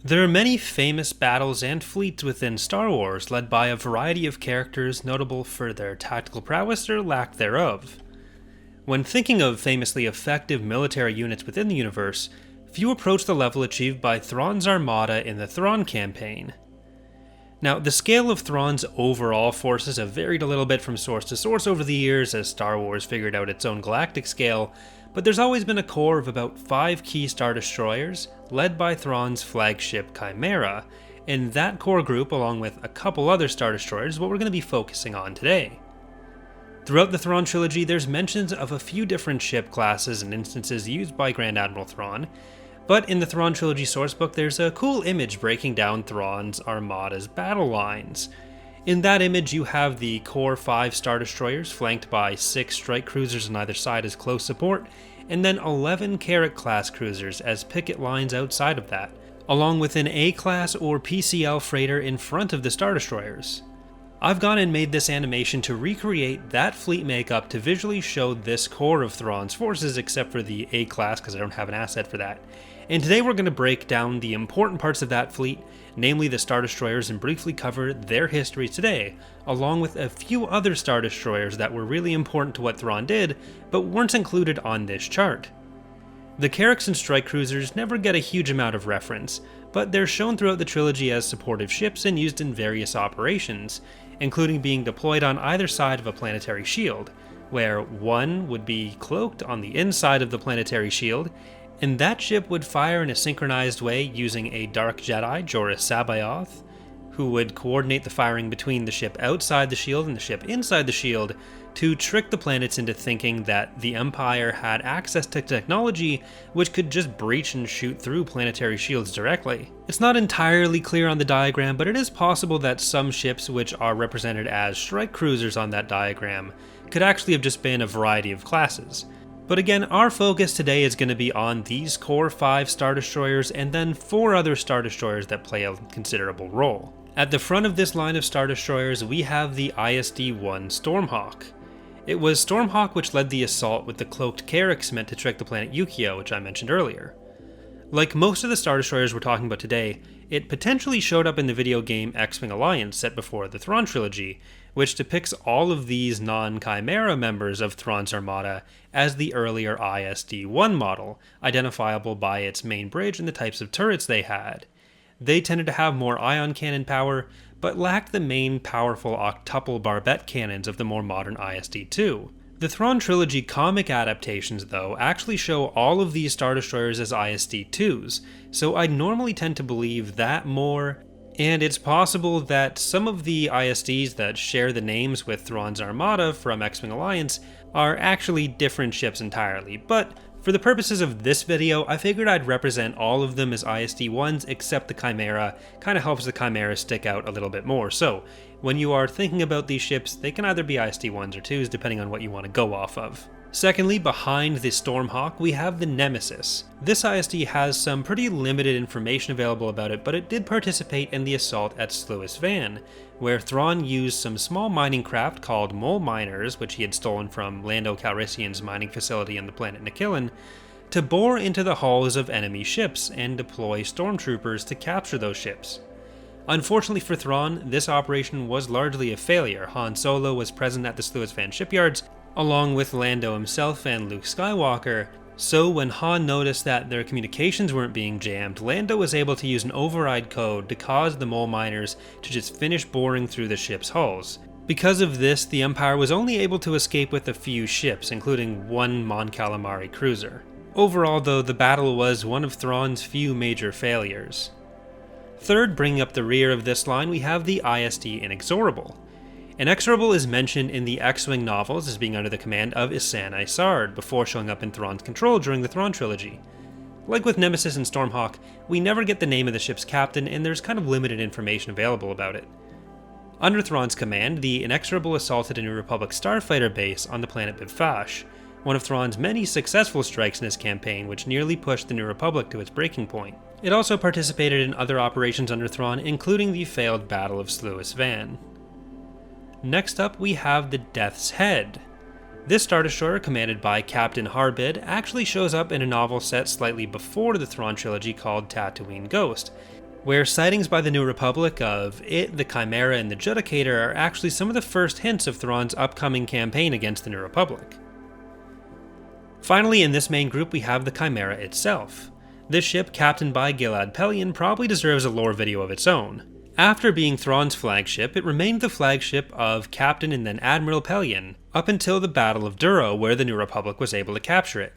There are many famous battles and fleets within Star Wars, led by a variety of characters notable for their tactical prowess or lack thereof. When thinking of famously effective military units within the universe, few approach the level achieved by Thrawn's armada in the Thrawn Campaign. Now, the scale of Thrawn's overall forces have varied a little bit from source to source over the years as Star Wars figured out its own galactic scale, but there's always been a core of about 5 key Star Destroyers, led by Thrawn's flagship Chimera, and that core group, along with a couple other Star Destroyers, is what we're going to be focusing on today. Throughout the Thrawn trilogy, there's mentions of a few different ship classes and instances used by Grand Admiral Thrawn, but in the Thrawn trilogy sourcebook there's a cool image breaking down Thrawn's armada's battle lines. In that image you have the core 5 Star Destroyers flanked by 6 strike cruisers on either side as close support, and then 11 Carrack-class cruisers as picket lines outside of that, along with an A-class or PCL freighter in front of the Star Destroyers. I've gone and made this animation to recreate that fleet makeup to visually show this core of Thrawn's forces, except for the A-class because I don't have an asset for that. And today we're going to break down the important parts of that fleet, namely the Star Destroyers, and briefly cover their history today, along with a few other Star Destroyers that were really important to what Thrawn did, but weren't included on this chart. The Carracks and strike cruisers never get a huge amount of reference, but they're shown throughout the trilogy as supportive ships and used in various operations, including being deployed on either side of a planetary shield, where one would be cloaked on the inside of the planetary shield, and that ship would fire in a synchronized way using a Dark Jedi, Joruus C'baoth, who would coordinate the firing between the ship outside the shield and the ship inside the shield to trick the planets into thinking that the Empire had access to technology which could just breach and shoot through planetary shields directly. It's not entirely clear on the diagram, but it is possible that some ships which are represented as strike cruisers on that diagram could actually have just been a variety of classes. But again, our focus today is going to be on these core 5 Star Destroyers and then 4 other Star Destroyers that play a considerable role. At the front of this line of Star Destroyers, we have the ISD-1 Stormhawk. It was Stormhawk which led the assault with the cloaked Carracks meant to trick the planet Yukio, which I mentioned earlier. Like most of the Star Destroyers we're talking about today, it potentially showed up in the video game X-Wing Alliance set before the Thrawn trilogy, which depicts all of these non-Chimera members of Thrawn's armada as the earlier ISD-1 model, identifiable by its main bridge and the types of turrets they had. They tended to have more ion cannon power, but lacked the main powerful octuple barbette cannons of the more modern ISD-2. The Thrawn trilogy comic adaptations, though, actually show all of these Star Destroyers as ISD-2s, so I normally tend to believe that more, and it's possible that some of the ISDs that share the names with Thrawn's armada from X-Wing Alliance are actually different ships entirely, but for the purposes of this video, I figured I'd represent all of them as ISD-1s except the Chimera. Kinda helps the Chimera stick out a little bit more. So, when you are thinking about these ships, they can either be ISD-1s or 2s depending on what you want to go off of. Secondly, behind the Stormhawk, we have the Nemesis. This ISD has some pretty limited information available about it, but it did participate in the assault at Sluis Van, where Thrawn used some small mining craft called mole miners, which he had stolen from Lando Calrissian's mining facility on the planet Nikilin, to bore into the hulls of enemy ships and deploy stormtroopers to capture those ships. Unfortunately for Thrawn, this operation was largely a failure. Han Solo was present at the Sluis Van shipyards, along with Lando himself and Luke Skywalker, so when Han noticed that their communications weren't being jammed, Lando was able to use an override code to cause the mole miners to just finish boring through the ship's hulls. Because of this, the Empire was only able to escape with a few ships, including one Mon Calamari cruiser. Overall, though, the battle was one of Thrawn's few major failures. Third, bringing up the rear of this line, we have the ISD Inexorable. Inexorable is mentioned in the X-Wing novels as being under the command of Isan Isard before showing up in Thrawn's control during the Thrawn trilogy. Like with Nemesis and Stormhawk, we never get the name of the ship's captain and there's kind of limited information available about it. Under Thrawn's command, the Inexorable assaulted a New Republic starfighter base on the planet Biffash, one of Thrawn's many successful strikes in his campaign which nearly pushed the New Republic to its breaking point. It also participated in other operations under Thrawn, including the failed Battle of Sluis Van. Next up, we have the Death's Head. This Star Destroyer, commanded by Captain Harbid, actually shows up in a novel set slightly before the Thrawn trilogy called Tatooine Ghost. where sightings by the New Republic of it, the Chimera, and the Judicator are actually some of the first hints of Thrawn's upcoming campaign against the New Republic. Finally, in this main group we have the Chimera itself. This ship, captained by Gilad Pellaeon, probably deserves a lore video of its own. After being Thrawn's flagship, it remained the flagship of Captain and then Admiral Pellaeon, up until the Battle of Duro, where the New Republic was able to capture it.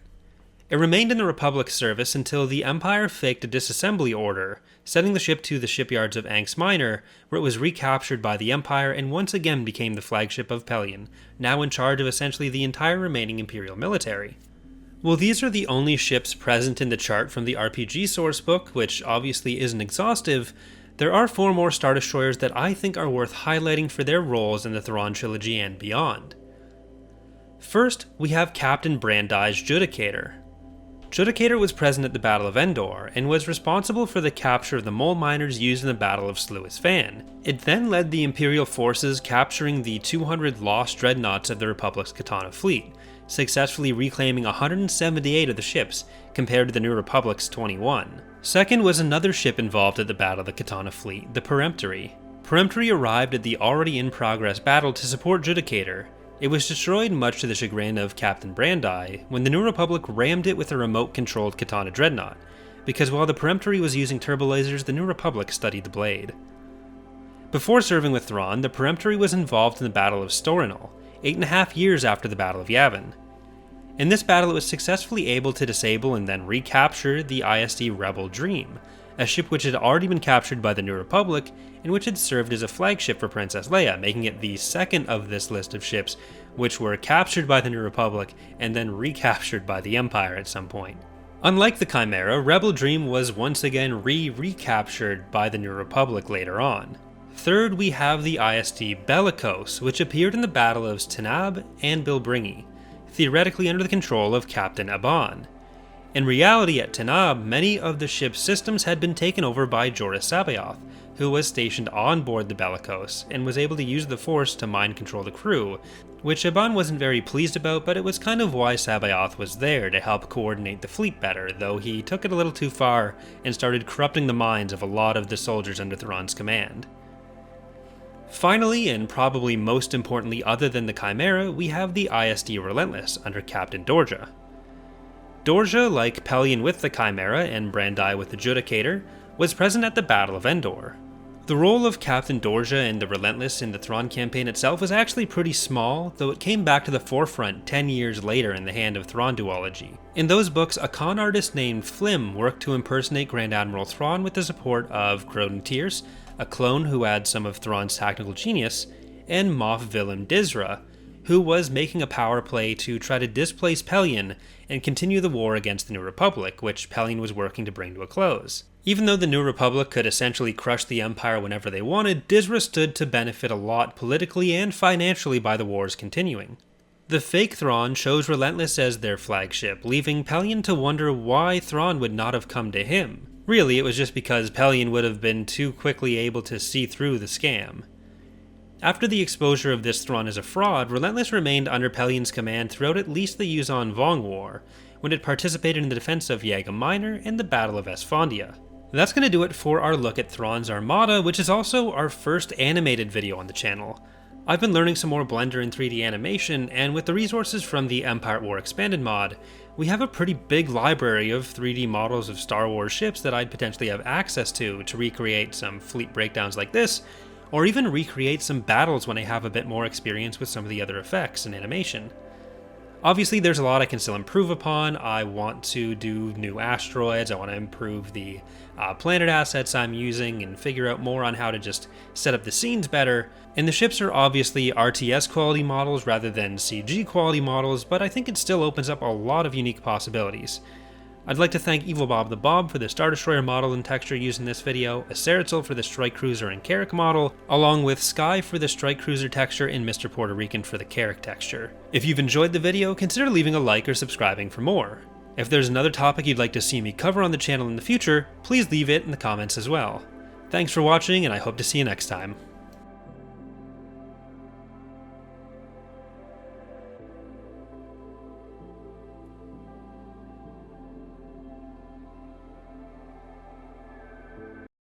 It remained in the Republic's service until the Empire faked a disassembly order, sending the ship to the shipyards of Anx Minor, where it was recaptured by the Empire and once again became the flagship of Pellaeon, now in charge of essentially the entire remaining Imperial military. Well, these are the only ships present in the chart from the RPG sourcebook, which obviously isn't exhaustive. There are 4 more Star Destroyers that I think are worth highlighting for their roles in the Thrawn trilogy and beyond. First, we have Captain Brandi's Judicator. Judicator was present at the Battle of Endor, and was responsible for the capture of the mole miners used in the Battle of Sluis Fan. It then led the Imperial forces capturing the 200 lost dreadnoughts of the Republic's Katana fleet, successfully reclaiming 178 of the ships, compared to the New Republic's 21. Second was another ship involved at the Battle of the Katana fleet, the Peremptory. Peremptory arrived at the already in progress battle to support Judicator. It was destroyed much to the chagrin of Captain Brandi when the New Republic rammed it with a remote-controlled Katana dreadnought, because while the Peremptory was using turbolasers, the New Republic studied the blade. Before serving with Thrawn, the Peremptory was involved in the Battle of Storinal, 8.5 years after the Battle of Yavin. In this battle, it was successfully able to disable and then recapture the ISD Rebel Dream, a ship which had already been captured by the New Republic and which had served as a flagship for Princess Leia, making it the second of this list of ships which were captured by the New Republic and then recaptured by the Empire at some point. Unlike the Chimera, Rebel Dream was once again recaptured by the New Republic later on. Third, we have the ISD Bellicose, which appeared in the Battle of Tanab and Bilbringi, theoretically under the control of Captain Aban. In reality, at Tanab, many of the ship's systems had been taken over by Joruus C'baoth, who was stationed on board the Bellicose and was able to use the Force to mind control the crew, which Aban wasn't very pleased about, but it was kind of why C'baoth was there, to help coordinate the fleet better, though he took it a little too far and started corrupting the minds of a lot of the soldiers under Thrawn's command. Finally, and probably most importantly other than the Chimera, we have the ISD Relentless under Captain Dorja. Dorja, like Pellaeon with the Chimera and Brandi with the Judicator, was present at the Battle of Endor. The role of Captain Dorja and the Relentless in the Thrawn campaign itself was actually pretty small, though it came back to the forefront 10 years later in the Hand of Thrawn duology. In those books, a con artist named Flim worked to impersonate Grand Admiral Thrawn with the support of Groden Tierce, a clone who had some of Thrawn's tactical genius, and Moff Willem Dizra, who was making a power play to try to displace Pellaeon and continue the war against the New Republic, which Pellaeon was working to bring to a close. Even though the New Republic could essentially crush the Empire whenever they wanted, Dizra stood to benefit a lot politically and financially by the wars continuing. The fake Thrawn chose Relentless as their flagship, leaving Pellaeon to wonder why Thrawn would not have come to him. Really, it was just because Pellaeon would have been too quickly able to see through the scam. After the exposure of this Thrawn as a fraud, Relentless remained under Pellaeon's command throughout at least the Yuuzhan Vong War, when it participated in the defense of Yagam Minor and the Battle of Esfandia. That's going to do it for our look at Thrawn's Armada, which is also our first animated video on the channel. I've been learning some more Blender and 3D animation, and with the resources from the Empire at War Expanded mod, we have a pretty big library of 3D models of Star Wars ships that I'd potentially have access to recreate some fleet breakdowns like this, or even recreate some battles when I have a bit more experience with some of the other effects and animation. Obviously, there's a lot I can still improve upon. I want to do new asteroids, I want to improve the planet assets I'm using and figure out more on how to just set up the scenes better. And the ships are obviously RTS quality models rather than CG quality models, but I think it still opens up a lot of unique possibilities. I'd like to thank Evil Bob the Bob for the Star Destroyer model and texture used in this video, Aceritzel for the Strike Cruiser and Carrack model, along with Sky for the Strike Cruiser texture and Mr. Puerto Rican for the Carrack texture. If you've enjoyed the video, consider leaving a like or subscribing for more. If there's another topic you'd like to see me cover on the channel in the future, please leave it in the comments as well. Thanks for watching, and I hope to see you next time.